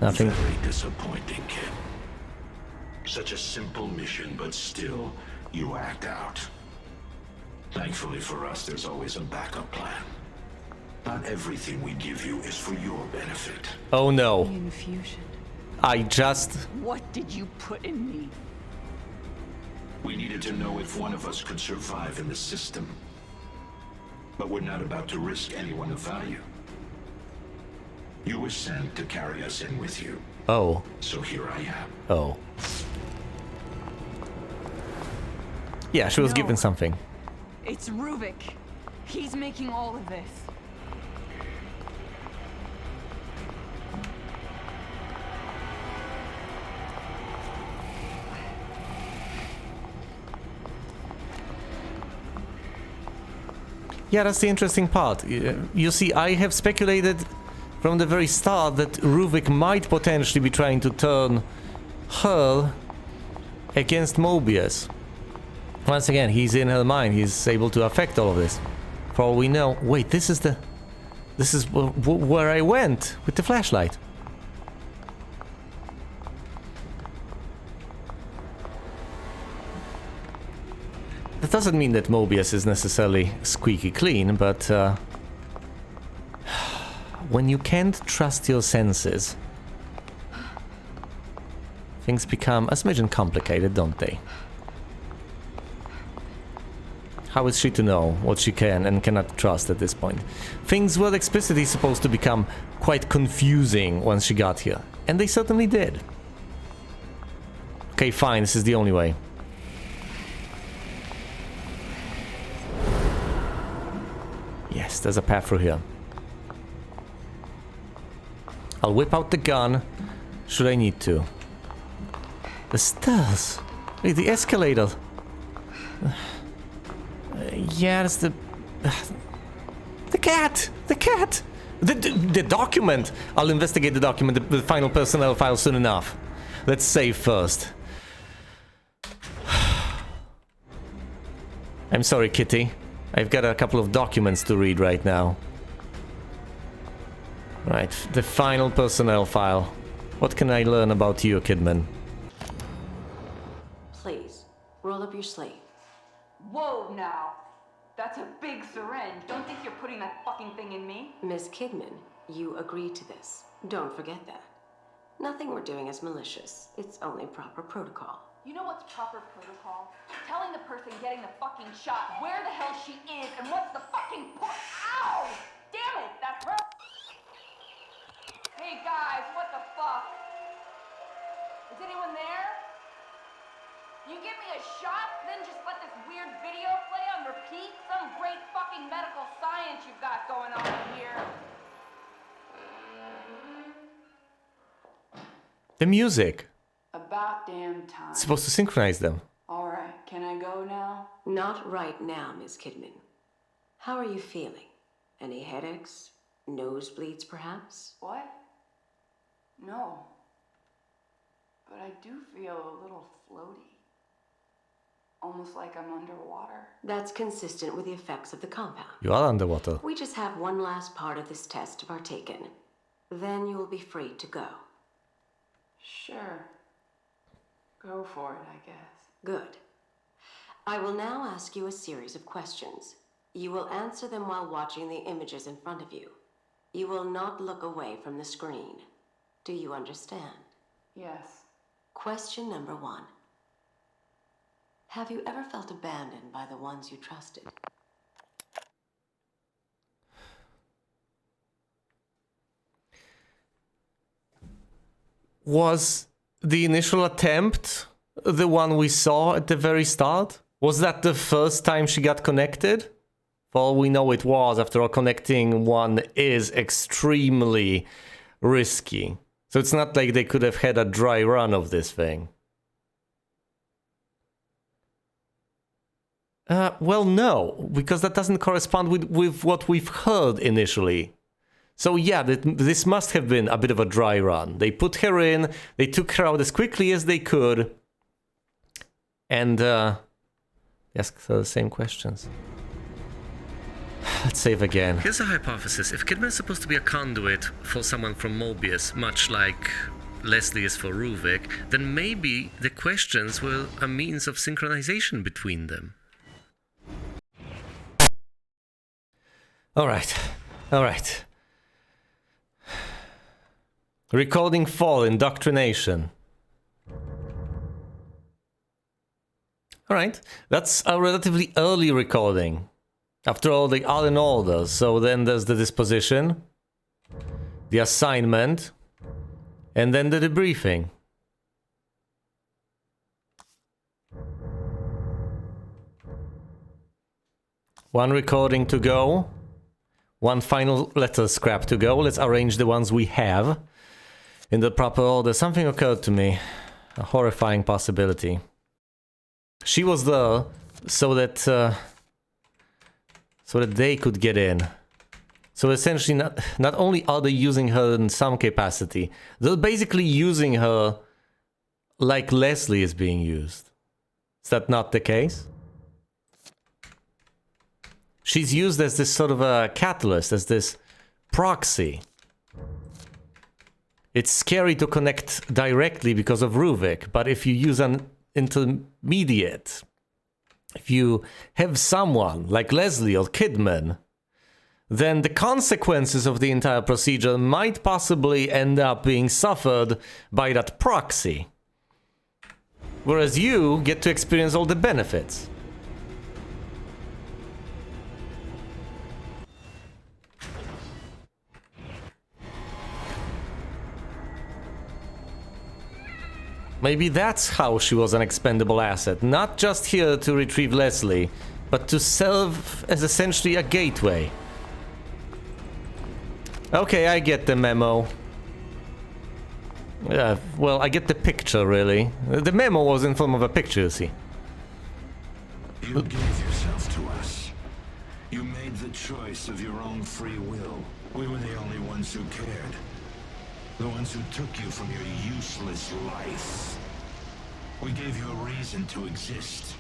Nothing. Very disappointing, kid. Such a simple mission, but still, you act out. Thankfully for us, there's always a backup plan. Not everything we give you is for your benefit. Oh no. The infusion. I just... What did you put in me? We needed to know if one of us could survive in the system. But we're not about to risk anyone of value. You were sent to carry us in with you. Oh. So here I am. Oh. Yeah, she was No. given something. It's Ruvik. He's making all of this. Yeah, that's the interesting part. You see, I have speculated from the very start that Ruvik might potentially be trying to turn her against Mobius. Once again, he's in her mind. He's able to affect all of this. For all we know... Wait, this is where I went with the flashlight. That doesn't mean that Mobius is necessarily squeaky clean, but when you can't trust your senses, things become a smidgen complicated, don't they? How is she to know what she can and cannot trust at this point? Things were explicitly supposed to become quite confusing once she got here, and they certainly did. Okay, fine, this is the only way. Yes, there's a path through here. I'll whip out the gun, should I need to. The stairs! Wait, the escalator! Yeah, that's the... The cat! The cat! The document! I'll investigate the document, the final personnel file soon enough. Let's save first. I'm sorry, Kitty. I've got a couple of documents to read right now. Right, the final personnel file. What can I learn about you, Kidman? Please, roll up your sleeve. Whoa, now. That's a big syringe. Don't think you're putting that fucking thing in me. Miss Kidman, you agreed to this. Don't forget that. Nothing we're doing is malicious. It's only proper protocol. You know what's proper protocol? Telling the person getting the fucking shot where the hell she is and what's the fucking point. Ow! Damn it, that hurt. Hey guys, what the fuck? Is anyone there? You give me a shot, then just let this weird video play on repeat? Some great fucking medical science you've got going on here. The music. About damn time. It's supposed to synchronize them. Alright, can I go now? Not right now, Miss Kidman. How are you feeling? Any headaches? Nosebleeds, perhaps? What? No. But I do feel a little floaty. Almost like I'm underwater. That's consistent with the effects of the compound. You are underwater. We just have one last part of this test to partake in. Then you will be free to go. Sure. Go for it, I guess. Good. I will now ask you a series of questions. You will answer them while watching the images in front of you. You will not look away from the screen. Do you understand? Yes. Question number 1. Have you ever felt abandoned by the ones you trusted? Was the initial attempt the one we saw at the very start? Was that the first time she got connected? For all we know, it was. After all, connecting one is extremely risky. So it's not like they could have had a dry run of this thing. Well, no, because that doesn't correspond with what we've heard initially. So yeah, this must have been a bit of a dry run. They put her in, they took her out as quickly as they could, and asked her the same questions. let's save again. Here's a hypothesis. If Kidman is supposed to be a conduit for someone from Mobius, much like Leslie is for Ruvik, then maybe the questions were a means of synchronization between them. Alright. Recording 4, Indoctrination. Alright, that's a relatively early recording. After all, they are in order, so then there's the disposition, the assignment, and then the debriefing. One recording to go. One final letter scrap to go. Let's arrange the ones we have in the proper order. Something occurred to me. A horrifying possibility. She was there so that they could get in. So essentially, not only are they using her in some capacity, they're basically using her like Leslie is being used. Is that not the case? She's used as this sort of a catalyst, as this proxy. It's scary to connect directly because of Ruvik, but if you use an intermediate, if you have someone like Leslie or Kidman, then the consequences of the entire procedure might possibly end up being suffered by that proxy. Whereas you get to experience all the benefits. Maybe that's how she was an expendable asset. Not just here to retrieve Leslie, but to serve as essentially a gateway. Okay, I get the memo. Well, I get the picture, really. The memo was in form of a picture, you see. You gave yourself to us. You made the choice of your own free will. We were the only ones who cared. The ones who took you from your useless life. We gave you a reason to exist.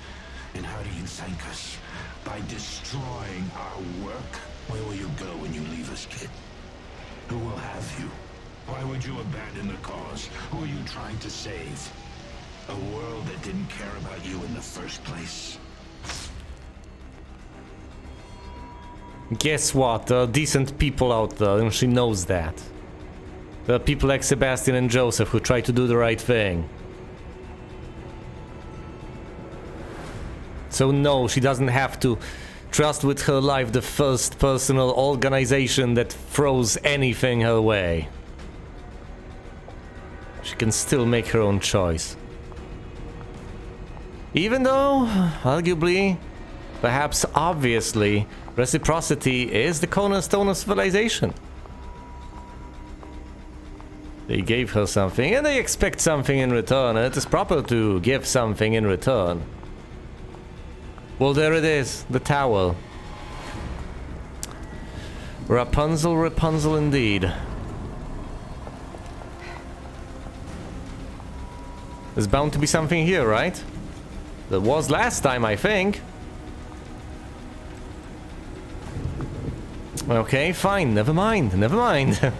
And how do you thank us? By destroying our work? Where will you go when you leave us, kid? Who will have you? Why would you abandon the cause? Who are you trying to save? A world that didn't care about you in the first place? Guess what? There are decent people out there, and she knows that. There are people like Sebastian and Joseph who try to do the right thing. So no, she doesn't have to trust with her life the first personal organization that throws anything her way. She can still make her own choice. Even though, arguably, perhaps obviously, reciprocity is the cornerstone of civilization. They gave her something, and they expect something in return, and it is proper to give something in return. Well, there it is, the towel. Rapunzel, Rapunzel indeed. There's bound to be something here, right? There was last time, I think. Okay, fine, never mind, never mind.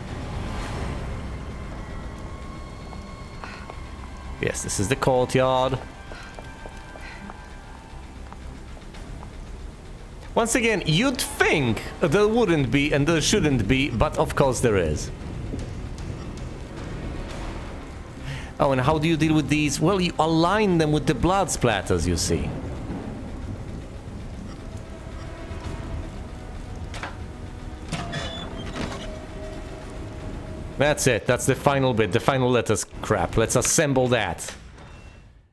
Yes, this is the courtyard. Once again, you'd think there wouldn't be and there shouldn't be, but of course there is. Oh, and how do you deal with these? Well, you align them with the blood splatters, you see. That's it. That's the final bit, the final letters crap. Let's assemble that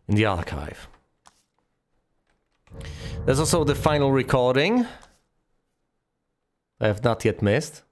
in the archive. There's also the final recording I have not yet missed.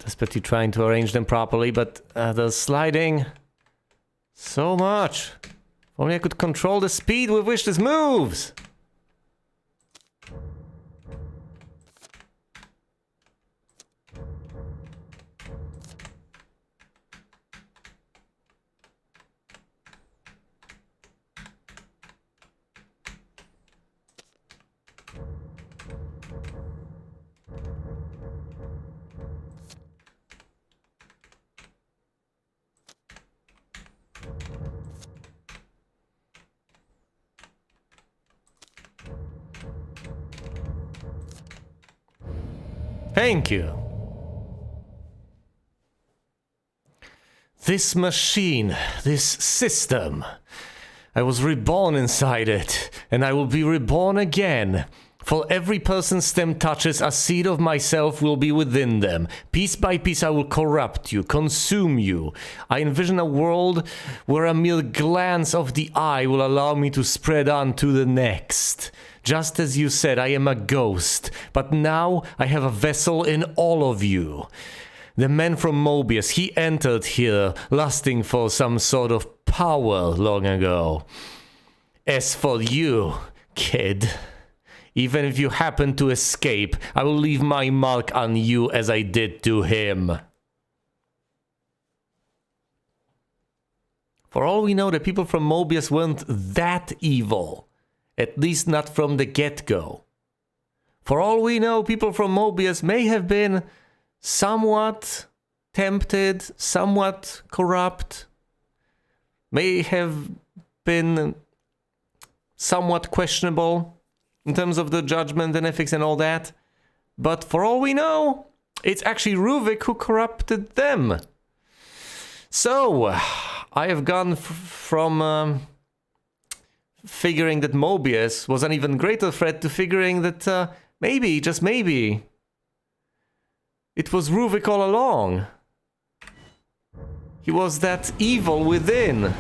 Desperately trying to arrange them properly, but they're sliding so much. If only I could control the speed with which this moves. Thank you. This machine, this system, I was reborn inside it, and I will be reborn again. For every person STEM touches, a seed of myself will be within them. Piece by piece I will corrupt you, consume you. I envision a world where a mere glance of the eye will allow me to spread on to the next. Just as you said, I am a ghost, but now I have a vessel in all of you. The man from Mobius, he entered here lusting for some sort of power long ago. As for you, kid, even if you happen to escape, I will leave my mark on you as I did to him. For all we know, the people from Mobius weren't that evil. At least not from the get-go. For all we know, people from Mobius may have been somewhat tempted, somewhat corrupt, may have been somewhat questionable in terms of the judgment and ethics and all that. But for all we know, it's actually Ruvik who corrupted them. So, I have gone from figuring that Mobius was an even greater threat to figuring that maybe, just maybe, it was Ruvik all along. He was that evil within.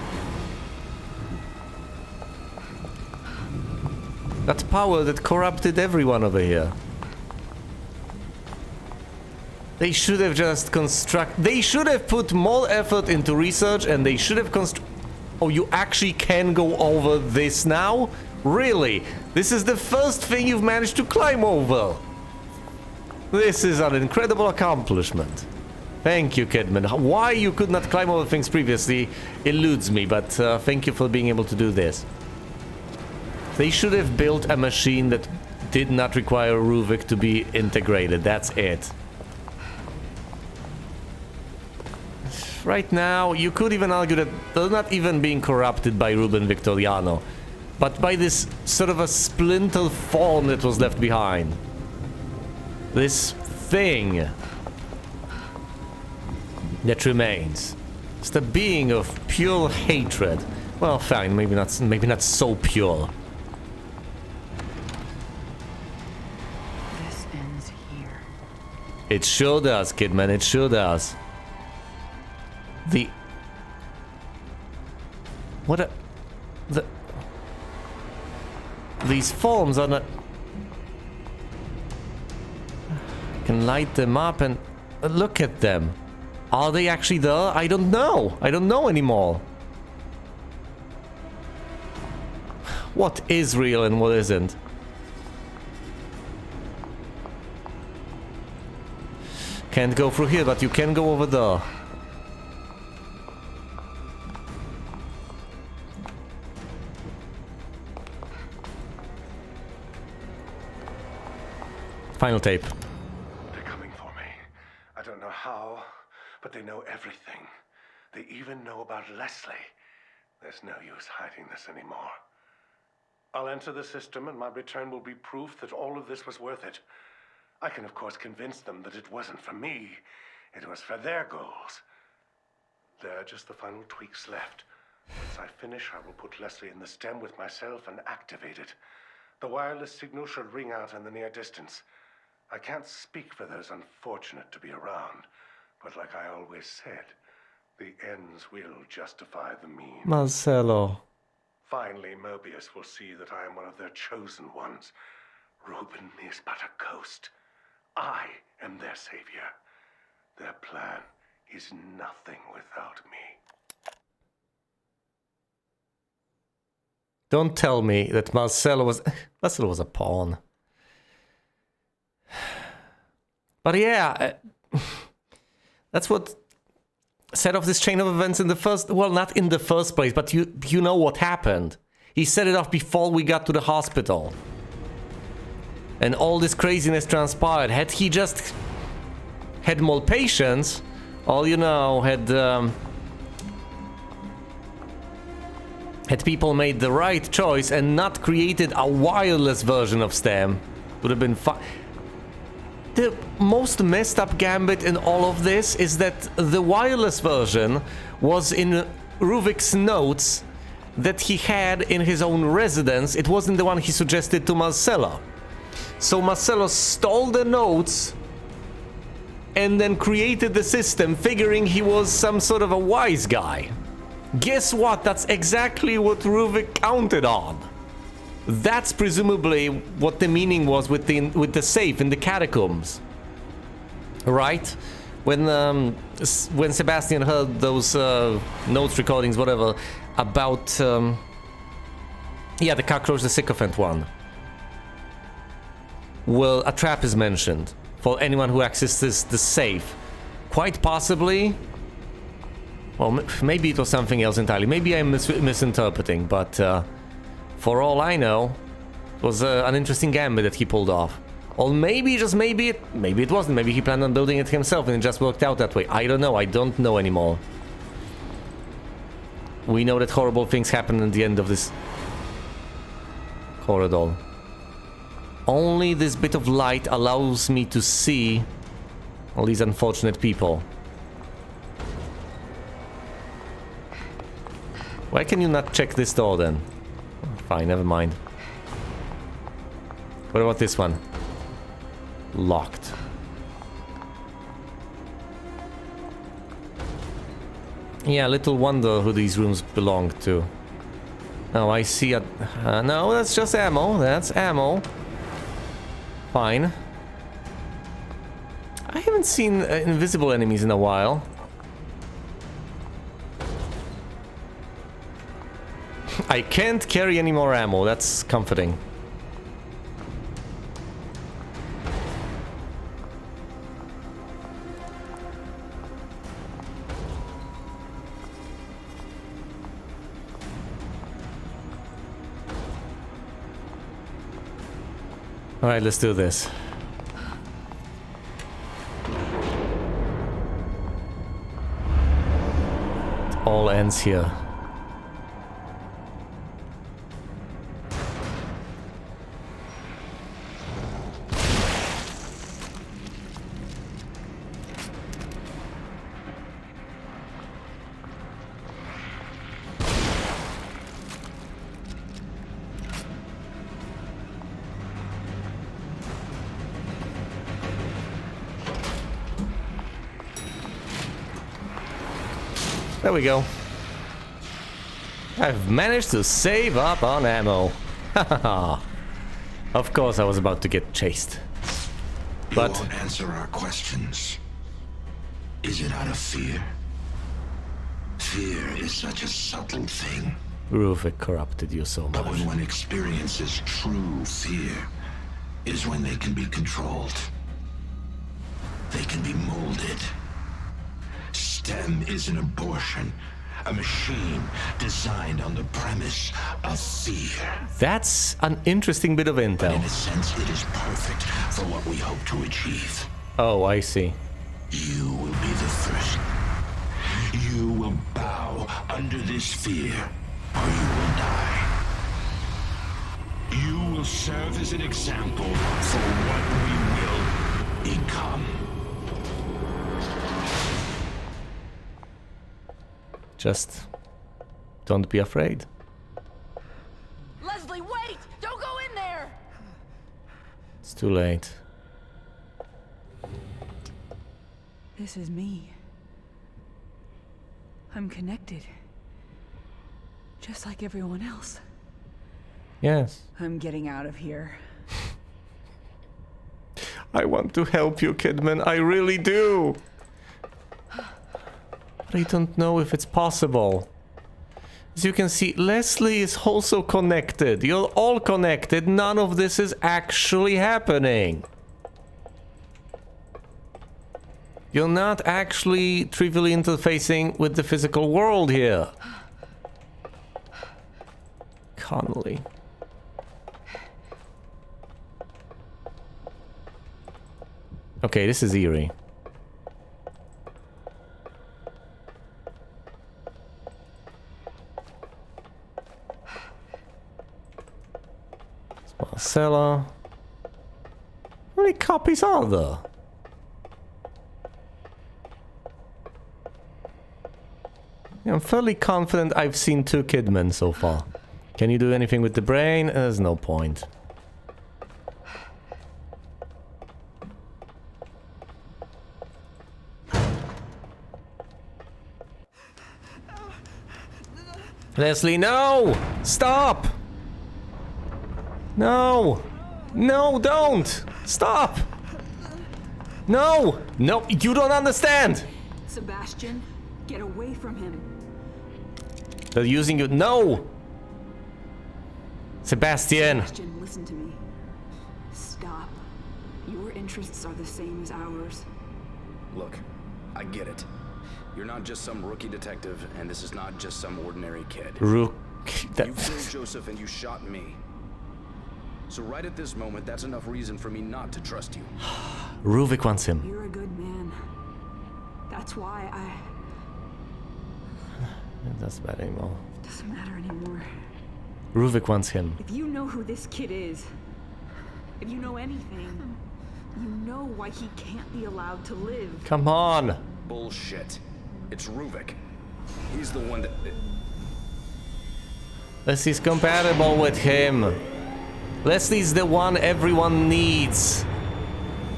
That power that corrupted everyone over here. They should have just they should have put more effort into research, and they should have Oh, you actually can go over this now? Really? This is the first thing you've managed to climb over. This is an incredible accomplishment. Thank you, Kidman. Why you could not climb over things previously eludes me, but thank you for being able to do this. They should have built a machine that did not require Ruvik to be integrated. That's it. Right now, you could even argue that they're not even being corrupted by Ruben Victoriano, but by this sort of a splinter form that was left behind. This thing that remains. It's the being of pure hatred. Well, fine, maybe not so pure. This ends here. It sure does, Kidman, it sure does. These forms are not... I can light them up and look at them. Are they actually there? I don't know. I don't know anymore. What is real and what isn't? Can't go through here, but you can go over there. Final tape. They're coming for me. I don't know how, but they know everything. They even know about Leslie. There's no use hiding this anymore. I'll enter the system and my return will be proof that all of this was worth it. I can of course convince them that it wasn't for me. It was for their goals. There are just the final tweaks left. Once I finish, I will put Leslie in the stem with myself and activate it. The wireless signal should ring out in the near distance. I can't speak for those unfortunate to be around, but like I always said, the ends will justify the means. Marcelo. Finally, Mobius will see that I am one of their chosen ones. Reuben is but a ghost. I am their savior. Their plan is nothing without me. Don't tell me that Marcelo was a pawn. But yeah, that's what set off this chain of events in the first... Well, not in the first place, but you know what happened. He set it off before we got to the hospital. And all this craziness transpired. Had he just had more patience, or, you know, had people made the right choice and not created a wireless version of STEM, would have been fine. The most messed up gambit in all of this is that the wireless version was in Ruvik's notes that he had in his own residence. It wasn't the one he suggested to Marcelo. So Marcelo stole the notes and then created the system, figuring he was some sort of a wise guy. Guess what? That's exactly what Ruvik counted on. That's presumably what the meaning was with the safe in the catacombs, right? When Sebastian heard those notes recordings, whatever, about yeah, the cockroach, the sycophant one. Well, a trap is mentioned for anyone who accesses the safe. Quite possibly. Well, maybe it was something else entirely. Maybe I'm misinterpreting, but for all I know, it was an interesting gambit that he pulled off. Or maybe, just maybe it wasn't. Maybe he planned on building it himself and it just worked out that way. I don't know. I don't know anymore. We know that horrible things happen at the end of this corridor. Only this bit of light allows me to see all these unfortunate people. Why can you not check this door then? Fine, never mind. What about this one? Locked. Yeah, little wonder who these rooms belong to. Oh, I see a... no, that's just ammo. That's ammo. Fine. I haven't seen invisible enemies in a while. I can't carry any more ammo. That's comforting. All right, let's do this. It all ends here. There we go. I've managed to save up on ammo. Of course I was about to get chased. But you won't answer our questions. Is it out of fear? Fear is such a subtle thing. Ruvik corrupted you so But much. when one experiences true fear, is when they can be controlled. They can be molded. STEM is an abortion, a machine designed on the premise of fear. That's an interesting bit of But in intel. a sense, it is perfect for what we hope to achieve. Oh, I see. You will be the first. You will bow under this fear, or you will die. You will serve as an example for what we will become. Just don't be afraid. Leslie, wait! Don't go in there! It's too late. This is me. I'm connected. Just like everyone else. Yes. I'm getting out of here. I want to help you, Kidman. I really do. But I don't know if it's possible. As you can see, Leslie is also connected. You're all connected. None of this is actually happening. You're not actually trivially interfacing with the physical world here. Connolly. Okay, this is eerie. Marcella. How many copies are there? Yeah, I'm fairly confident I've seen 2 Kidmen so far. Can you do anything with the brain? There's no point. Leslie, no! Stop! No! No, don't! Stop! No! No, you don't understand! Sebastian, get away from him. They're using you. No! Sebastian! Sebastian, listen to me. Stop. Your interests are the same as ours. Look, I get it. You're not just some rookie detective, and this is not just some ordinary kid. Rook. You killed Joseph and you shot me. So right at this moment, that's enough reason for me not to trust you. Ruvik wants him. You're a good man. That's why It doesn't matter anymore. It doesn't matter anymore. Ruvik wants him. If you know who this kid is, if you know anything, you know why he can't be allowed to live. Come on! Bullshit. It's Ruvik. He's the one that... Leslie's compatible with him. Leslie's the one everyone needs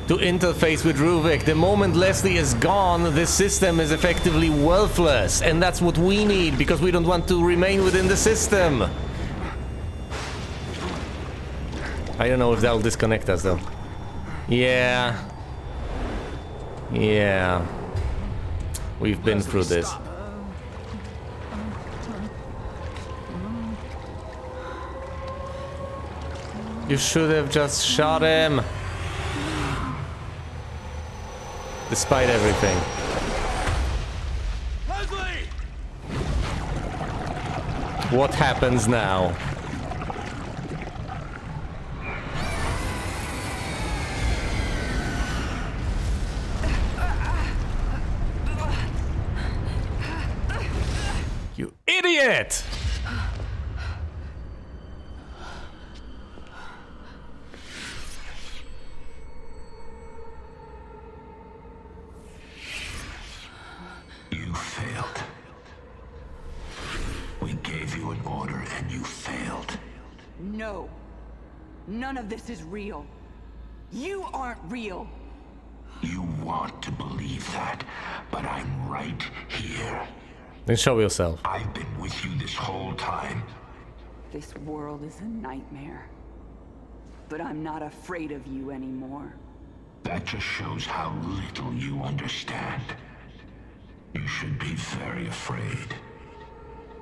to interface with Ruvik. The moment Leslie is gone, the system is effectively worthless. And that's what we need, because we don't want to remain within the system. I don't know if that'll disconnect us, though. Yeah. Yeah. We've been through this. Stop. You should have just shot him. Despite everything. Leslie! What happens now? You idiot! You failed. We gave you an order and you failed. No. None of this is real. You aren't real. You want to believe that, but I'm right here. Then show yourself. I've been with you this whole time. This world is a nightmare. But I'm not afraid of you anymore. That just shows how little you understand. You should be very afraid.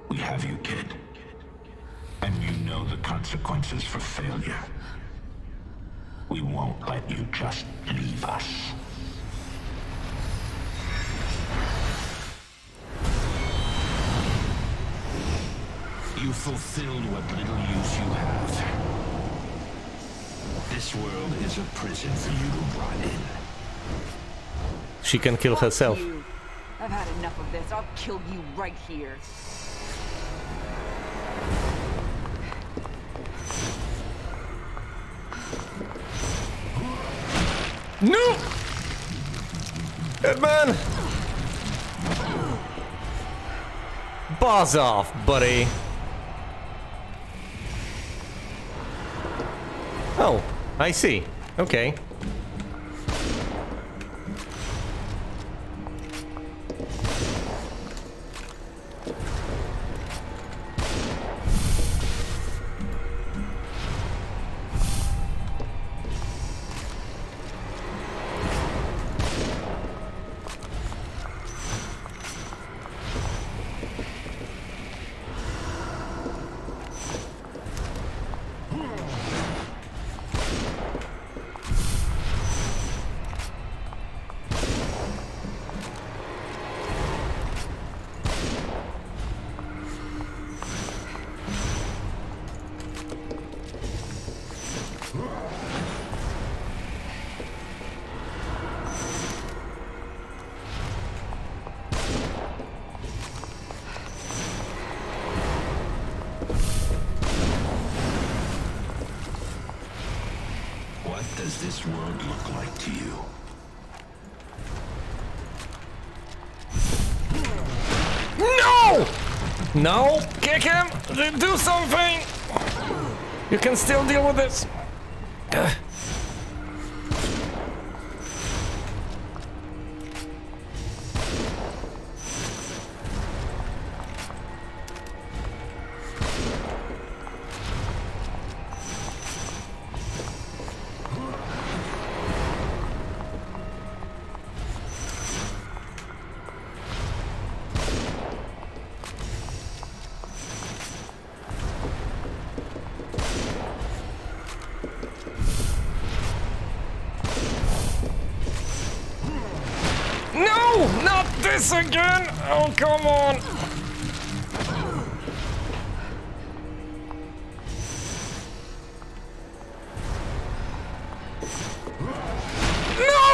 We have you, kid. And you know the consequences for failure. We won't let you just leave us. You fulfilled what little use you have. This world is a prison for you to rot in. She can kill herself. Fuck you. I've had enough of this. I'll kill you right here. No! Edman! Buzz off, buddy. Oh, I see. Okay. does this world look like to you? No! No! Kick him! Do something! You can still deal with this. No! Not this again! Oh, come on! No!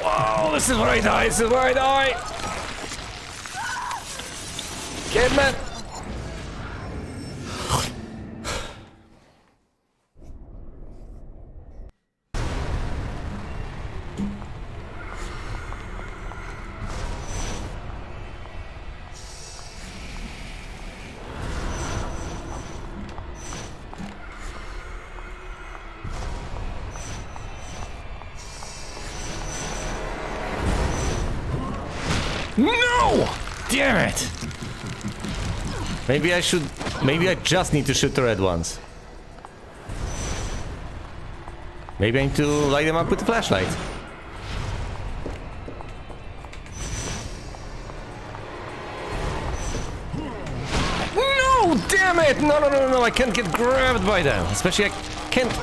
Oh, this is where I die. This is where I die. Kidman! No! Damn it! Maybe I just need to shoot the red ones. Maybe I need to light them up with the flashlight. No! Damn it! No, I can't get grabbed by them. Especially I can't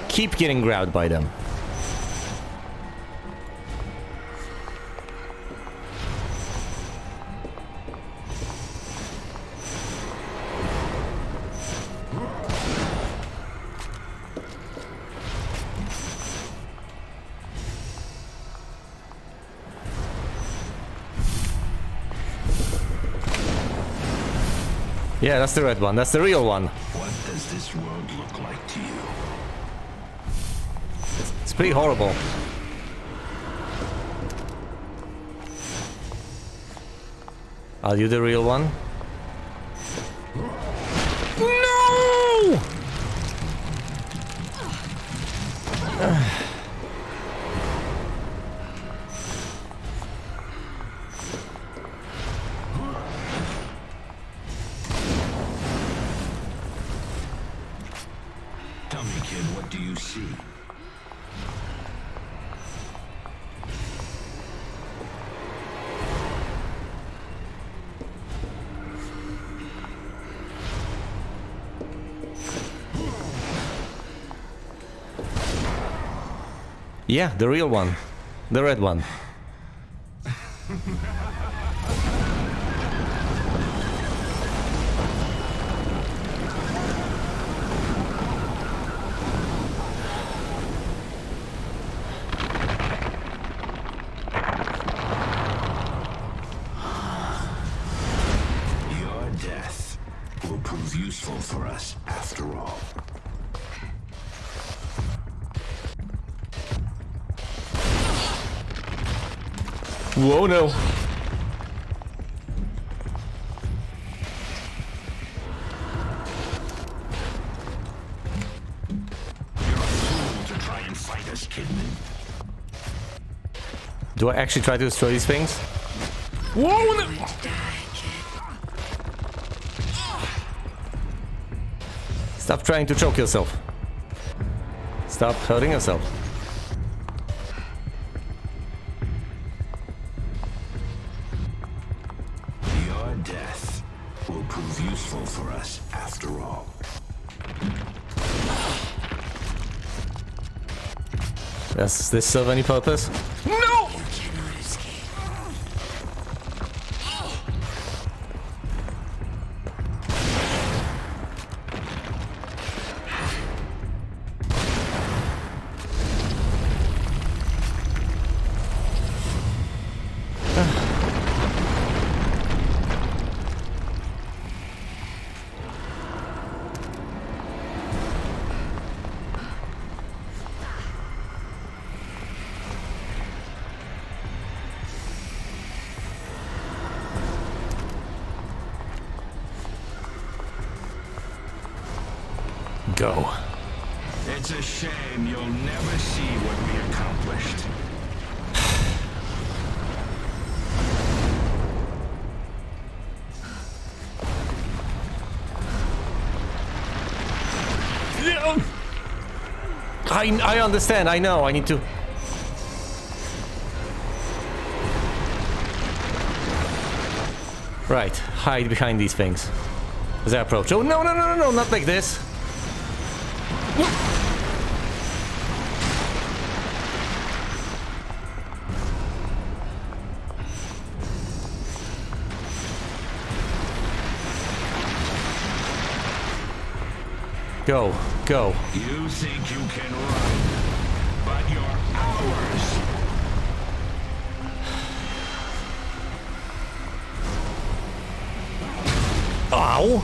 keep getting grabbed by them. Yeah, that's the red one. That's the real one. What does this world look like to you? It's pretty horrible. Are you the real one? No! Tell me, kid, what do you see? Yeah, the real one. The red one. Your death will prove useful for us after all. Whoa, no. You're a fool to try and fight us, Kidman. Do I actually try to destroy these things? Whoa, no. Stop trying to choke yourself. Stop hurting yourself. Your death will prove useful for us after all. Does this serve any purpose? No! go. It's a shame you'll never see what we accomplished. I understand, I know, I need to... Right, hide behind these things. As I approach. Oh, no, no, no, no, no, not like this. Go, go. You think you can run, but you're ours. Ow!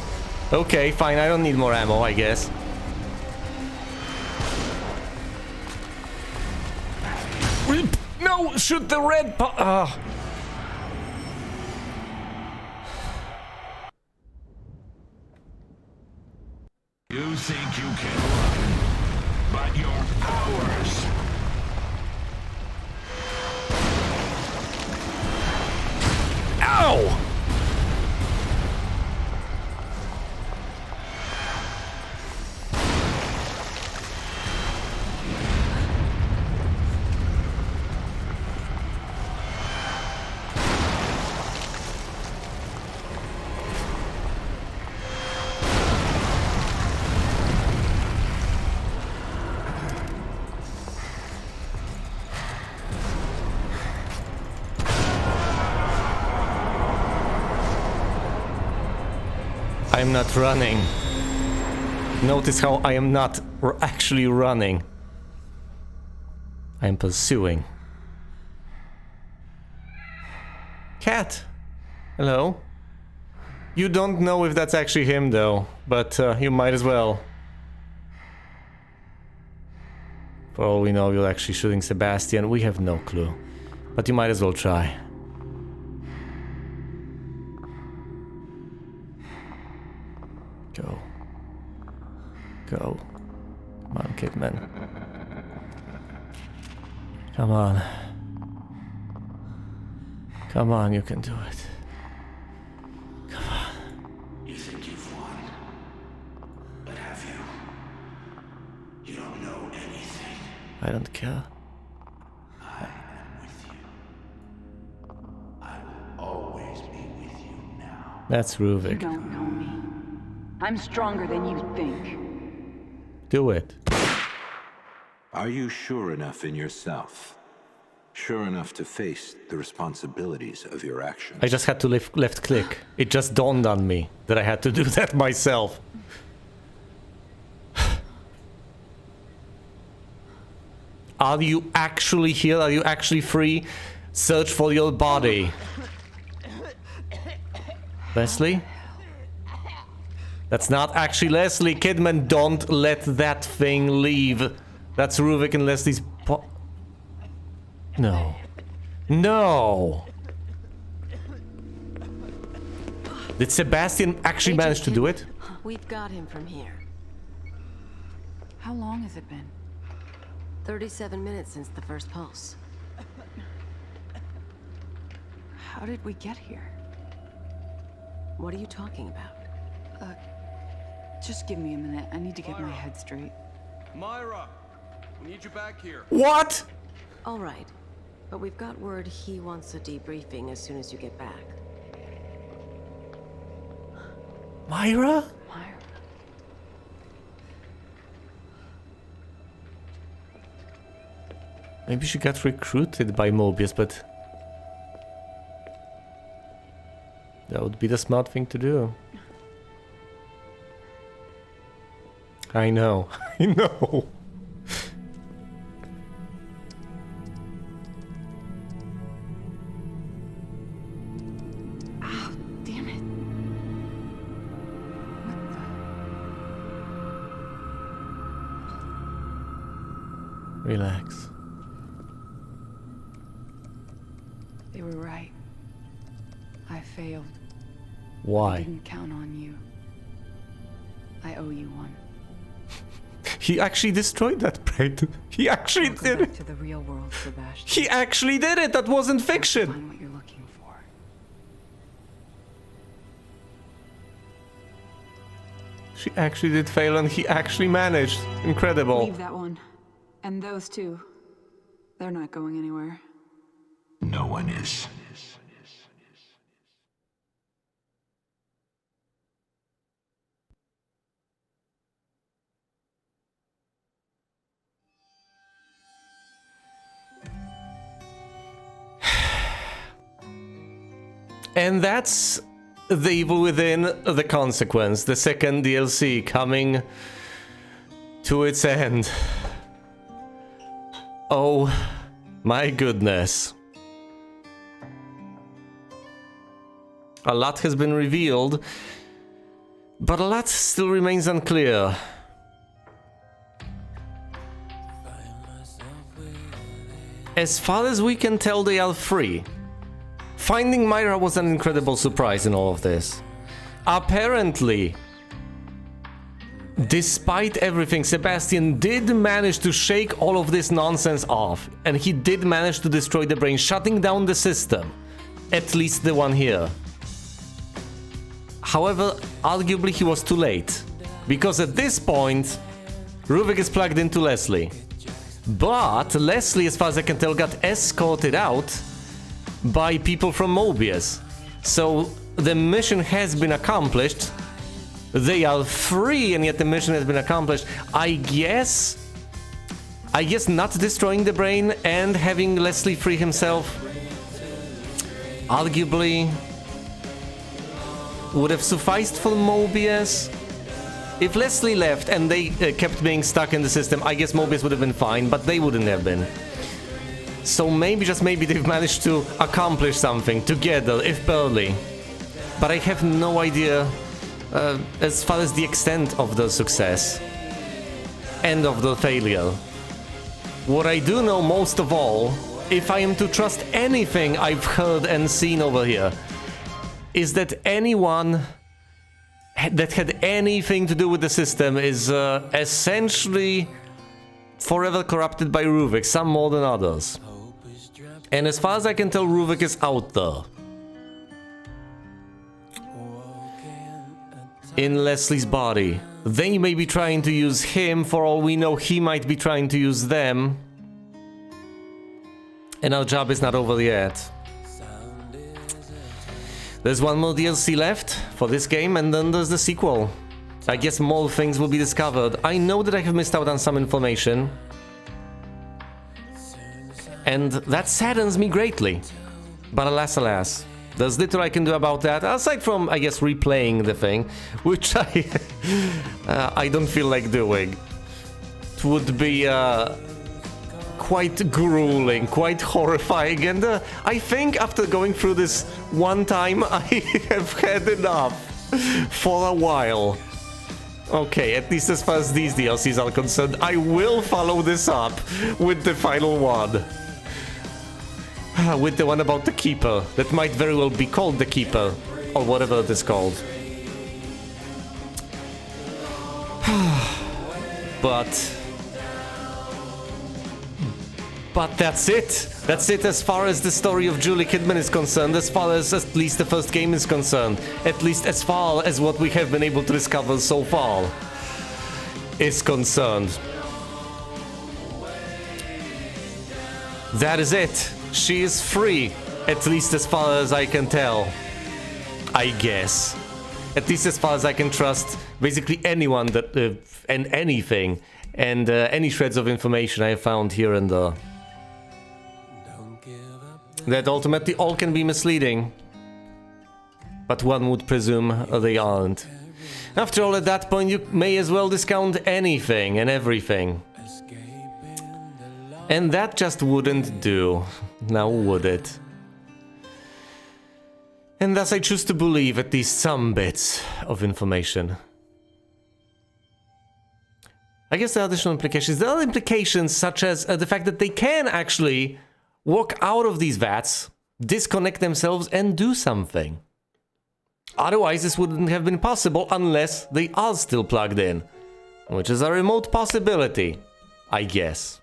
Okay, fine, I don't need more ammo, I guess. No! Shoot the red You think you can run, but you're ours. Ow! I'm not running. Notice how I am not actually running. I'm pursuing. Cat! Hello? You don't know if that's actually him though, but you might as well. For all we know, you're actually shooting Sebastian. We have no clue. But you might as well try. Go. Go. Come on, Kidman. Come on. Come on, you can do it. Come on. You think you've won, but have you? You don't know anything. I don't care. I am with you. I will always be with you now. That's You Ruvik. don't know me. I'm stronger than you think. Do it. Are you sure enough in yourself? Sure enough to face the responsibilities of your actions? I just had to left click. It just dawned on me that I had to do that myself. Are you actually here? Are you actually free? Search for your body. Leslie? That's not actually Leslie. Kidman, don't let that thing leave. That's Ruvik and Leslie's No. No! Did Sebastian actually manage to do it? We've got him from here. How long has it been? 37 minutes since the first pulse. How did we get here? What are you talking about? Just give me a minute. I need to get my head straight. Myra, we need you back here. What? All right. But we've got word he wants a debriefing as soon as you get back. Myra? Myra. Maybe she got recruited by Mobius, but... that would be the smart thing to do. I know. I know. Ow, damn it. What the... Relax. They were right. I failed. I Why? didn't count on you. I owe you one. He actually destroyed that brain. He actually Welcome did back it. to the real world, Sebastian. He actually did it. That wasn't fiction. Find what you're looking for. She actually did fail and he actually managed. Incredible. Leave that one. And those two. They're not going anywhere. No one is. And that's The Evil Within, The Consequence, the second DLC coming to its end. Oh my goodness. A lot has been revealed, but a lot still remains unclear. As far as we can tell, they are free. Finding Myra was an incredible surprise in all of this. Apparently, despite everything, Sebastian did manage to shake all of this nonsense off, and he did manage to destroy the brain, shutting down the system. At least the one here. However, arguably he was too late, because at this point, Ruvik is plugged into Leslie. But Leslie, as far as I can tell, got escorted out by people from Mobius. So the mission has been accomplished. They are free, and yet the mission has been accomplished. I guess not destroying the brain and having Leslie free himself arguably would have sufficed for Mobius. If Leslie left and they kept being stuck in the system, I guess Mobius would have been fine, but they wouldn't have been. So maybe, just maybe, they've managed to accomplish something together, if barely. But I have no idea as far as the extent of the success and of the failure. What I do know most of all, if I am to trust anything I've heard and seen over here, is that anyone that had anything to do with the system is essentially forever corrupted by Ruvik, some more than others. And as far as I can tell, Ruvik is out there. In Leslie's body. They may be trying to use him, for all we know he might be trying to use them. And our job is not over yet. There's one more DLC left for this game, and then there's the sequel. I guess more things will be discovered. I know that I have missed out on some information. And that saddens me greatly. But alas, alas. There's little I can do about that, aside from, I guess, replaying the thing, which I don't feel like doing. It would be quite grueling, quite horrifying, and I think after going through this one time, I have had enough for a while. Okay, at least as far as these DLCs are concerned, I will follow this up with the final one. With the one about the Keeper, that might very well be called the Keeper, or whatever it is called. But that's it. That's it as far as the story of Julie Kidman is concerned, as far as at least the first game is concerned. At least as far as what we have been able to discover so far is concerned. That is it. She is free, at least as far as I can tell. I guess. At least as far as I can trust basically anyone that and anything and any shreds of information I have found here and there. That ultimately all can be misleading. But one would presume they aren't. After all, at that point you may as well discount anything and everything. And that just wouldn't do. Now would it? And thus I choose to believe at least some bits of information. I guess there are additional implications. There are implications such as the fact that they can actually walk out of these vats, disconnect themselves and do something. Otherwise this wouldn't have been possible unless they are still plugged in. which is a remote possibility, I guess.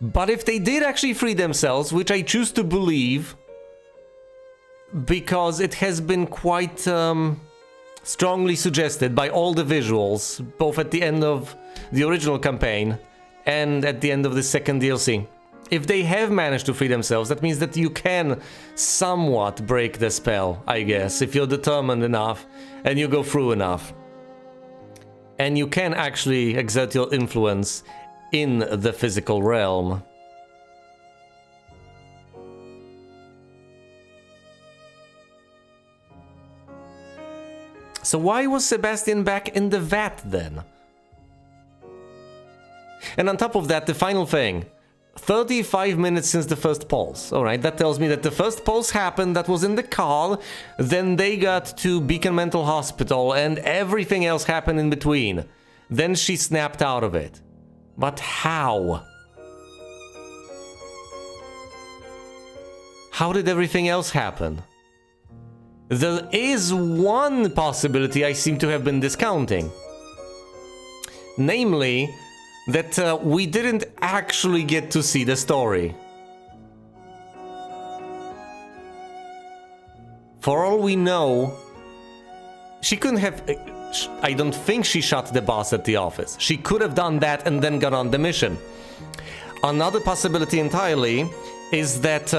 But if they did actually free themselves, which I choose to believe, because it has been quite strongly suggested by all the visuals, both at the end of the original campaign and at the end of the second DLC. If they have managed to free themselves, that means that you can somewhat break the spell, I guess, if you're determined enough and you go through enough. And you can actually exert your influence in the physical realm. So why was Sebastian back in the vat then? And on top of that, the final thing. 35 minutes since the first pulse. Alright, that tells me that the first pulse happened, that was in the car, then they got to Beacon Mental Hospital, and everything else happened in between. Then she snapped out of it. But how? How did everything else happen? There is one possibility I seem to have been discounting. Namely, that we didn't actually get to see the story. For all we know, she couldn't have... I don't think she shot the boss at the office. She could have done that and then got on the mission. Another possibility entirely is that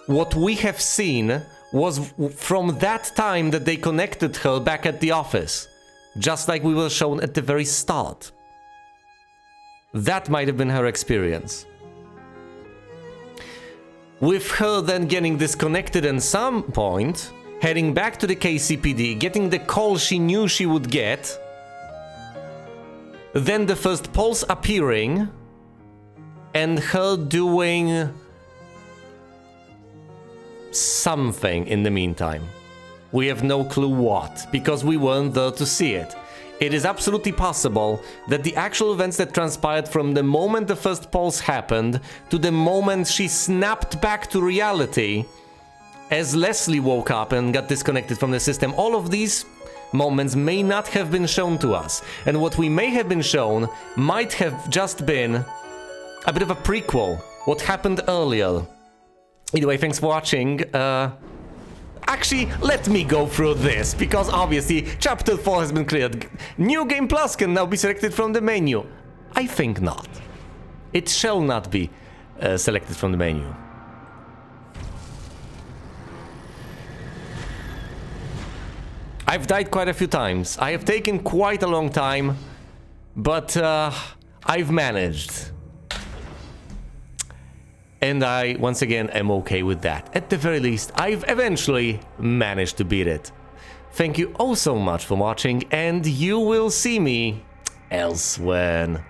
what we have seen was from that time that they connected her back at the office. Just like we were shown at the very start. That might have been her experience. With her then getting disconnected at some point, heading back to the KCPD, getting the call she knew she would get, then the first pulse appearing, and her doing something in the meantime. We have no clue what, because we weren't there to see it. It is absolutely possible that the actual events that transpired from the moment the first pulse happened to the moment she snapped back to reality as Leslie woke up and got disconnected from the system, all of these moments may not have been shown to us. And what we may have been shown might have just been a bit of a prequel, what happened earlier. Either way, thanks for watching. Actually, let me go through this, because obviously Chapter 4 has been cleared. New Game Plus can now be selected from the menu. I think not. It shall not be selected from the menu. I've died quite a few times. I have taken quite a long time, but I've managed. And I, once again, am okay with that. At the very least, I've eventually managed to beat it. Thank you oh so much for watching, and you will see me elsewhere.